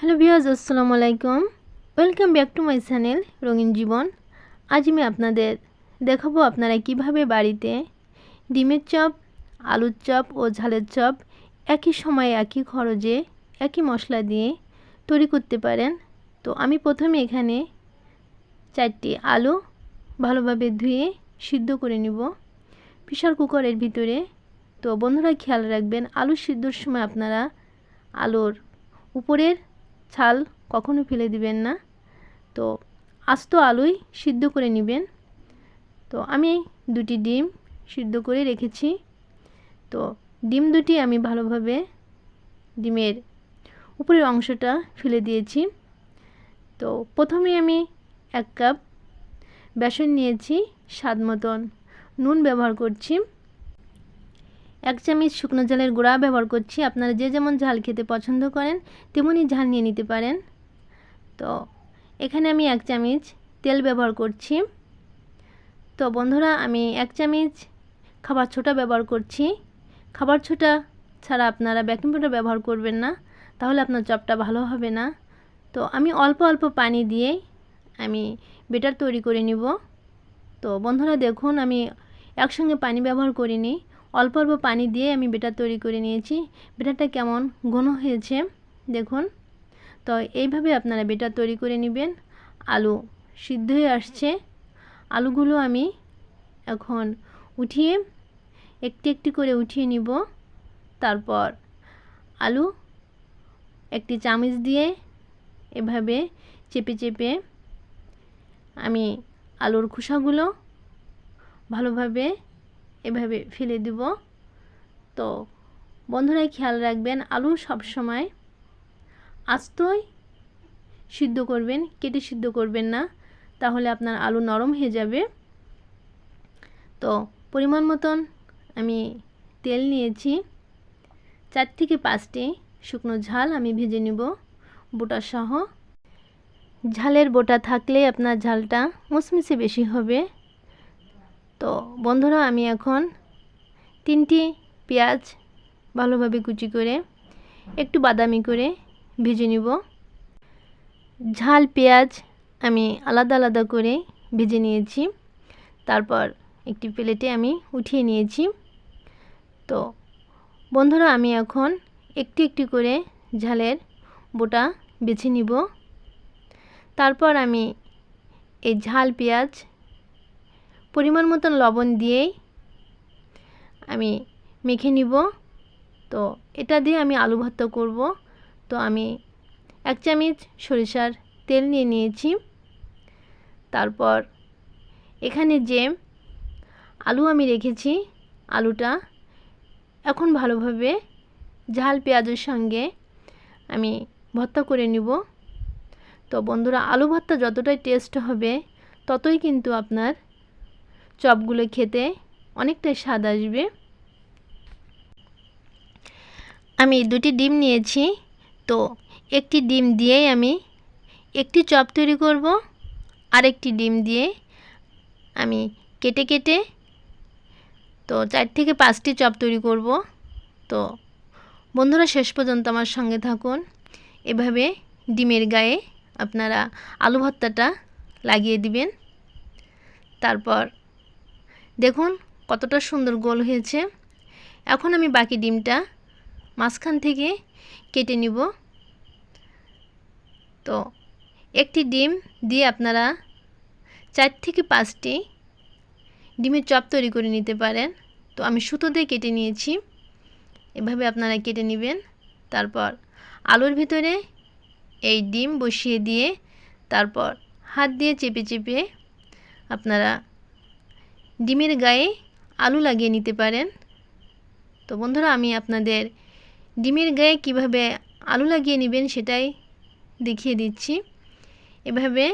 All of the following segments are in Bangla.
হ্যালো ভিউয়ার্স, আসসালামু আলাইকুম। Welcome back to my channel রঙিন জীবন। আজ আমি আপনাদের দেখাবো আপনারা কিভাবে বাড়িতে ডিমের চপ, আলুর চপ ও ঝালের চপ একই সময়ে একই খরচে একই মশলা দিয়ে তৈরি করতে পারেন। তো আমি প্রথমে এখানে 4টি আলু ভালোভাবে ধুয়ে সিদ্ধ করে নিব প্রেসার কুকারের ভিতরে। তো বন্ধুরা খেয়াল রাখবেন, আলু সিদ্ধর সময় আপনারা আলুর উপরের ছাল কখনো ফেলে দিবেন না। তো আস্ত আলুই সিদ্ধ করে নেবেন। তো আমি 2টি ডিম সিদ্ধ করে রেখেছি। তো ডিম দুটি আমি ভালোভাবে ডিমের উপরের অংশটা ফেলে দিয়েছি। তো প্রথমে আমি 1 কাপ বেসন নিয়েছি, স্বাদ মতন নুন ব্যবহার করছি, 1 চামচ শুকনো ঝালের গুঁড়া ব্যবহার করছি। আপনারা যে যেমন ঝাল খেতে পছন্দ করেন তেমনই ঝাল নিয়ে নিতে পারেন। তো এখানে আমি 1 চামচ তেল ব্যবহার করছি। তো বন্ধুরা আমি 1 চামচ খাবার ছোটা ব্যবহার করছি। খাবার ছোটা ছাড়া আপনারা বেকিং পাউডার ব্যবহার করবেন না, তাহলে আপনার চপটা ভালো হবে না। তো আমি অল্প অল্প পানি দিয়ে আমি বেটার তৈরি করে নিব। তো বন্ধুরা দেখুন, আমি একসঙ্গে পানি ব্যবহার করিনি, অল্প অল্প পানি দিয়ে আমি বেটার তৈরি করে নিয়েছি। বেটারটা কেমন ঘন হয়েছে দেখুন। তো এইভাবে আপনারা বেটার তৈরি করে নেবেন। আলু সিদ্ধ হয়ে আসছে, আলুগুলো আমি এখন উঠিয়ে একটি একটি করে উঠিয়ে নিব। তারপর আলু একটি চামচ দিয়ে এভাবে চেপে চেপে আমি আলুর খোসাগুলো ভালোভাবে এভাবে ফেলে দেব। তো বন্ধুরা খেয়াল রাখবেন, আলু সব সময় আস্তই সিদ্ধ করবেন, কেটে সিদ্ধ করবেন না, তাহলে আপনার আলু নরম হয়ে যাবে। তো পরিমাণ মতন আমি তেল নিয়েছি, 4 থেকে 5টি শুকনো ঝাল আমি ভেজে নেব বোটা সহ। ঝালের বোটা থাকলে আপনার ঝালটা মুচমুচে বেশি হবে। তো বন্ধুরা আমি এখন 3টি পেঁয়াজ ভালোভাবে কুচি করে একটু বাদামি করে ভেজে নিব। ঝাল পেঁয়াজ আমি আলাদা আলাদা করে ভেজে নিয়েছি, তারপর একটি প্লেটে আমি উঠিয়ে নিয়েছি। তো বন্ধুরা আমি এখন একটি একটি করে ঝালের বোটা বেছে নিব। তারপর আমি এই ঝাল পেঁয়াজ পরিমাণ মতন লবণ দিয়েই আমি মেখে নিব। তো এটা দিয়ে আমি আলু ভর্তা করব। তো আমি 1 চামচ সরিষার তেল নিয়ে নিয়েছি। তারপর এখানে যে আলু আমি রেখেছি, আলুটা এখন ভালোভাবে ঝাল পেঁয়াজের সঙ্গে আমি ভর্তা করে নিব। তো বন্ধুরা আলু ভর্তা যতটাই টেস্ট হবে ততই কিন্তু আপনার চপগুলো খেতে অনেকটাই স্বাদ আসবে। আমি 2টি ডিম নিয়েছি। তো একটি ডিম দিয়েই আমি একটি চপ তৈরি করব, আরেকটি ডিম দিয়ে আমি কেটে কেটে তো 4 থেকে 5টি চপ তৈরি করব। তো বন্ধুরা শেষ পর্যন্ত আমার সঙ্গে থাকুন। এভাবে ডিমের গায়ে আপনারা আলু ভর্তাটা লাগিয়ে দিবেন। তারপর দেখুন কতটা সুন্দর গোল হয়েছে। এখন আমি বাকি ডিমটা মাঝখান থেকে কেটে নিব। তো একটি ডিম দিয়ে আপনারা 4 থেকে 5টি ডিমের চপ তৈরি করে নিতে পারেন। তো আমি সুতো দিয়ে কেটে নিয়েছি, এভাবে আপনারা কেটে নেবেন। তারপর আলুর ভিতরে এই ডিম বসিয়ে দিয়ে তারপর হাত দিয়ে চেপে চেপে আপনারা ডিমের গায়ে আলু লাগিয়ে নিতে পারেন। তো বন্ধুরা আমি আপনাদের ডিমের গায়ে কিভাবে আলু লাগিয়ে নেবেন সেটাই দেখিয়ে দিচ্ছি। এভাবে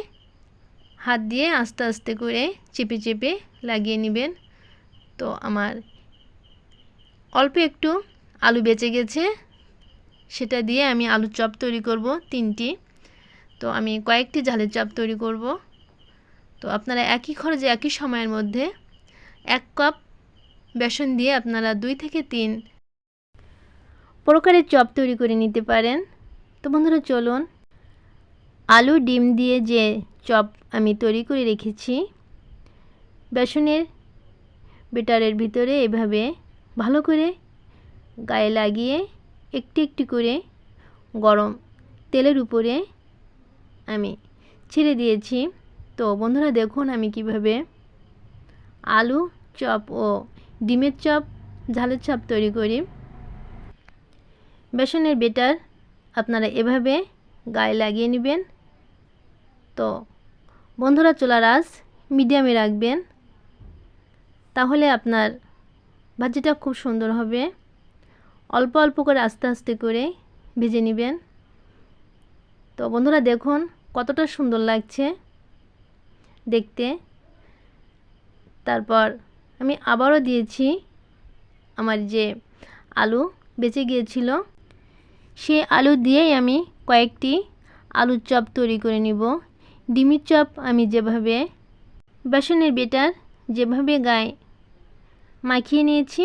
হাত দিয়ে আস্তে আস্তে করে চেপে চেপে লাগিয়ে নেবেন। তো আমার অল্প একটু আলু বেঁচে গেছে, সেটা দিয়ে আমি আলুর চপ তৈরি করব 3টি। তো আমি কয়েকটি ঝালের চপ তৈরি করব। তো আপনারা একই খরচে একই সময়ের মধ্যে 1 কাপ বেসন দিয়ে আপনারা 2 থেকে 3 প্রকারের চপ তৈরি করে নিতে পারেন। তো বন্ধুরা চলুন আলু ডিম দিয়ে যে চপ আমি তৈরি করে রেখেছি, বেসনের বেটারের ভিতরে এভাবে ভালো করে গায়ে লাগিয়ে একটি একটি করে গরম তেলের উপরে আমি ছেড়ে দিয়েছি। তো বন্ধুরা দেখুন আমি কিভাবে আলু চপ ও ডিমের চপ, ঝালের চপ তৈরি করি। বেসনের বেটার আপনারা এভাবে গায়ে লাগিয়ে নেবেন। তো বন্ধুরা চুলার আঁচ মিডিয়ামে রাখবেন, তাহলে আপনার ভাজিটা খুব সুন্দর হবে। অল্প অল্প করে আস্তে আস্তে করে ভেজে নেবেন। তো বন্ধুরা দেখুন কতটা সুন্দর লাগছে দেখতে। তারপর আমি আবারও দিয়েছি আমার যে আলু বেঁচে গিয়েছিল, সেই আলু দিয়েই আমি কয়েকটি আলুর চপ তৈরি করে নিব। ডিমের চপ আমি যেভাবে বেসনের বেটার যেভাবে গায়ে মাখিয়ে নিয়েছি,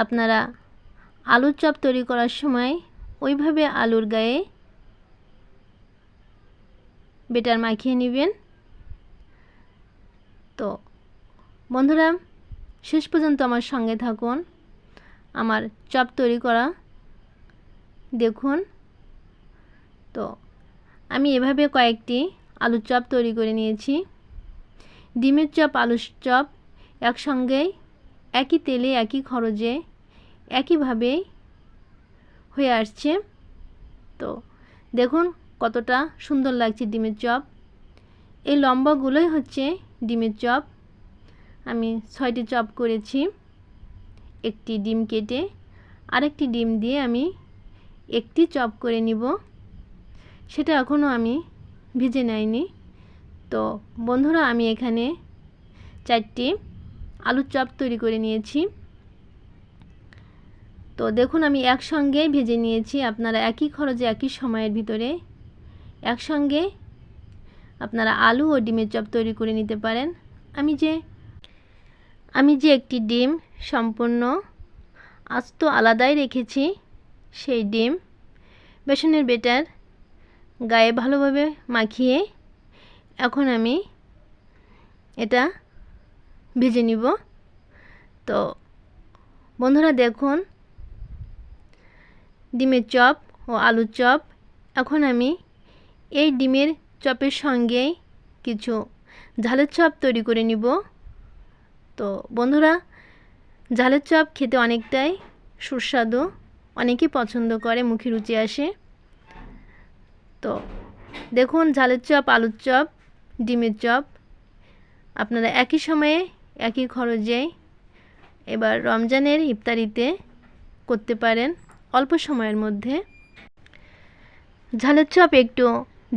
আপনারা আলুর চপ তৈরি করার সময় ওইভাবে আলুর গায়ে বেটার মাখিয়ে নেবেন। তো বন্ধুরা শেষ পর্যন্ত আমার সঙ্গে থাকুন, আমার চপ তৈরি করা দেখুন। তো আমি এভাবে কয়েকটি আলুর চপ তৈরি করে নিয়েছি। ডিমের চপ, আলুর চপ একসঙ্গেই একই তেলে একই খরচে একইভাবেই হয়ে আসছে। তো দেখুন কতটা সুন্দর লাগছে ডিমের চপ। এই লম্বাগুলোই হচ্ছে ডিমের চপ। আমি 6টি চপ করেছি। একটি ডিম কেটে আরেকটি ডিম দিয়ে আমি একটি চপ করে নিব, সেটা এখনও আমি ভেজে নেইনি। তো বন্ধুরা আমি এখানে 4টি আলুর চপ তৈরি করে নিয়েছি। তো দেখুন আমি একসঙ্গে ভেজে নিয়েছি। আপনারা একই খরচে একই সময়ের ভিতরে একসঙ্গে আপনারা আলু ও ডিমের চপ তৈরি করে নিতে পারেন। আমি যে একটি ডিম সম্পূর্ণ আস্ত আলাদাই রেখেছি, সেই ডিম বেসনের বেটার গায়ে ভালোভাবে মাখিয়ে এখন আমি এটা ভেজে নিব। তো বন্ধুরা দেখুন ডিমের চপ ও আলুর চপ, এখন আমি এই ডিমের চপের সঙ্গেই কিছু ঝালের চপ তৈরি করে নিব। তো বন্ধুরা ঝালের চপ খেতে অনেকটাই সুস্বাদু, অনেকেই পছন্দ করে, মুখে রুচি আসে। তো দেখুন ঝালের চপ, আলুর চপ, ডিমের চপ আপনারা একই সময়ে একই খরচে এবার রমজানের ইফতারিতে করতে পারেন অল্প সময়ের মধ্যে। ঝালের চপ একটু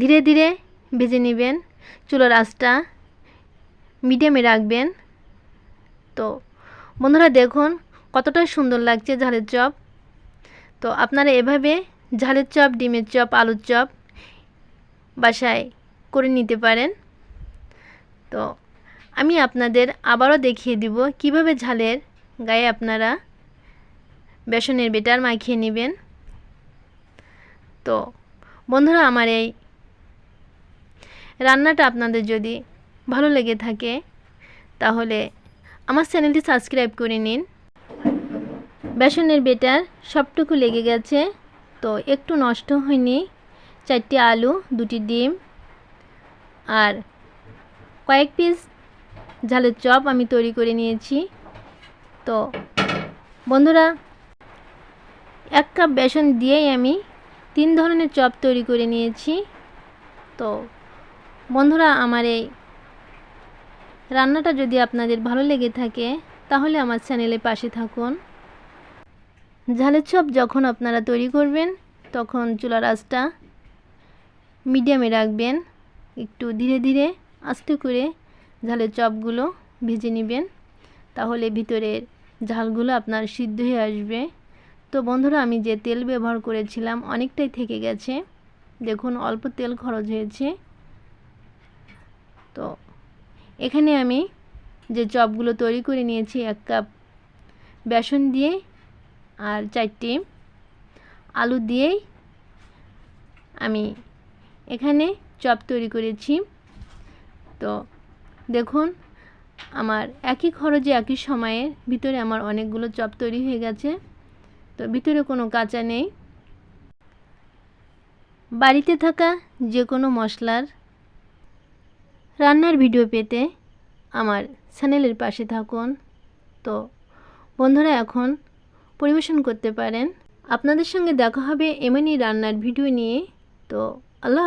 ধীরে ধীরে ভেজে নেবেন, চুলার আঁচটা মিডিয়ামে রাখবেন। তো বন্ধুরা দেখুন কতটা সুন্দর লাগছে ঝালের চপ। তো আপনারা এভাবে ঝালের চপ, ডিমের চপ, আলুর চপ বাসায় করে নিতে পারেন। তো আমি আপনাদের আবারও দেখিয়ে দিব কিভাবে ঝালের গায়ে আপনারা বেসনের বেটার মাখিয়ে নেবেন। তো বন্ধুরা আমার এই রান্নাটা আপনাদের যদি ভালো লেগে থাকে তাহলে আমার চ্যানেলটি সাবস্ক্রাইব করে নিন। বেসনের বেটার সবটুকু লেগে গেছে, তো একটু নষ্ট হয়নি। 4টি আলু, 2টি ডিম আর কয়েক পিস ঝালের চপ আমি তৈরি করে নিয়েছি। তো বন্ধুরা 1 কাপ বেসন দিয়েই আমি 3 ধরনের চপ তৈরি করে নিয়েছি। তো বন্ধুরা আমার এই রান্নাটা যদি আপনাদের ভালো লেগে থাকে তাহলে আমার চ্যানেলের পাশে থাকুন। ঝালের চপ যখন আপনারা তৈরি করবেন তখন চুলার আঁচটা মিডিয়ামে রাখবেন, একটু ধীরে ধীরে আস্তে করে ঝালের চপগুলো ভেজে নেবেন, তাহলে ভিতরের ঝালগুলো আপনার সিদ্ধ হয়ে আসবে। তো বন্ধুরা আমি যে তেল ব্যবহার করেছিলাম অনেকটাই থেকে গেছে, দেখুন অল্প তেল খরচ হয়েছে। তো এখানে আমি যে চপগুলো তৈরি করে নিয়েছি 1 কাপ বেসন দিয়ে আর 4টি আলু দিয়েই আমি এখানে চপ তৈরি করেছি। তো দেখুন আমার একই খরচে একই সময়ে ভিতরে আমার অনেকগুলো চপ তৈরি হয়ে গেছে। তো ভিতরে কোনো কাঁচা নেই। বাড়িতে থাকা যে কোনো মশলার রান্নার ভিডিও পেতে আমার চ্যানেলের পাশে থাকুন। তো বন্ধুরা এখন পরিবেশন করতে পারেন। আপনাদের সঙ্গে দেখা হবে এমনই রান্নার ভিডিও নিয়ে। তো আল্লাহ হাফেজ।